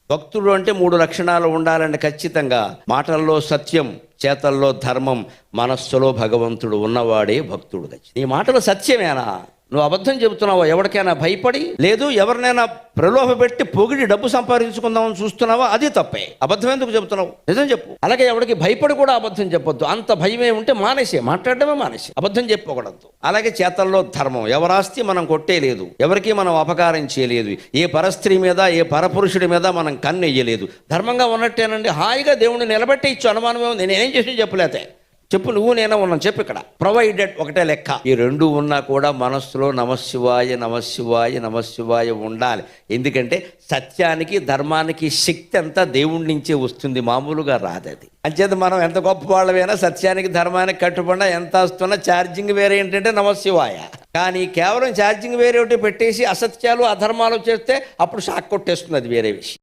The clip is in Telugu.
భక్తుడు అంటే 3 లక్షణాలు ఉండాలండి ఖచ్చితంగా. మాటల్లో సత్యం, చేతల్లో ధర్మం, మనస్సులో భగవంతుడు ఉన్నవాడే భక్తుడు. నీ మాటలు సత్యమేనా? నువ్వు అబద్ధం చెబుతున్నావా? ఎవరికైనా భయపడి? లేదు, ఎవరినైనా ప్రలోభ పెట్టి పొగిడి డబ్బు సంపాదించుకుందామని చూస్తున్నావా? అది తప్పే. అబద్ధం ఎందుకు చెబుతున్నావు? నిజం చెప్పు. అలాగే ఎవరికి భయపడి కూడా అబద్ధం చెప్పొద్దు. అంత భయమే ఉంటే మానేసే, మాట్లాడడమే మానేసే, అబద్ధం చెప్పకూడదు. అలాగే చేతల్లో ధర్మం. ఎవరాస్తి మనం కొట్టేయలేదు, ఎవరికి మనం అపకారం చేయలేదు, ఏ పరస్త్రీ మీద ఏ పరపురుషుడి మీద మనం కన్నెయ్యలేదు. ధర్మంగా ఉన్నట్టేనండి. హాయిగా దేవుడిని నిలబెట్టి ఇచ్చు, అనుమానమే ఉంది. నేనేం చేసి చెప్పలేతే చెప్పు, నువ్వు నేనే ఉన్నాను చెప్పు. ఇక్కడ ప్రొవైడెడ్ ఒకటే లెక్క. ఈ రెండు ఉన్నా కూడా మనస్సులో నమశివాయ నమశివాయ నమశివాయ ఉండాలి. ఎందుకంటే సత్యానికి ధర్మానికి శక్తి అంతా దేవుడి నుంచే వస్తుంది, మామూలుగా రాదది. అంచేత మనం ఎంత గొప్ప వాళ్ళమైనా సత్యానికి ధర్మానికి కట్టుబడినా ఎంత వస్తున్నా ఛార్జింగ్ వేరే ఏంటంటే నమశివాయ. కానీ కేవలం ఛార్జింగ్ వేరే ఒకటి పెట్టేసి అసత్యాలు అధర్మాలు చేస్తే అప్పుడు షాక్ కొట్టేస్తుంది, అది వేరే విషయం.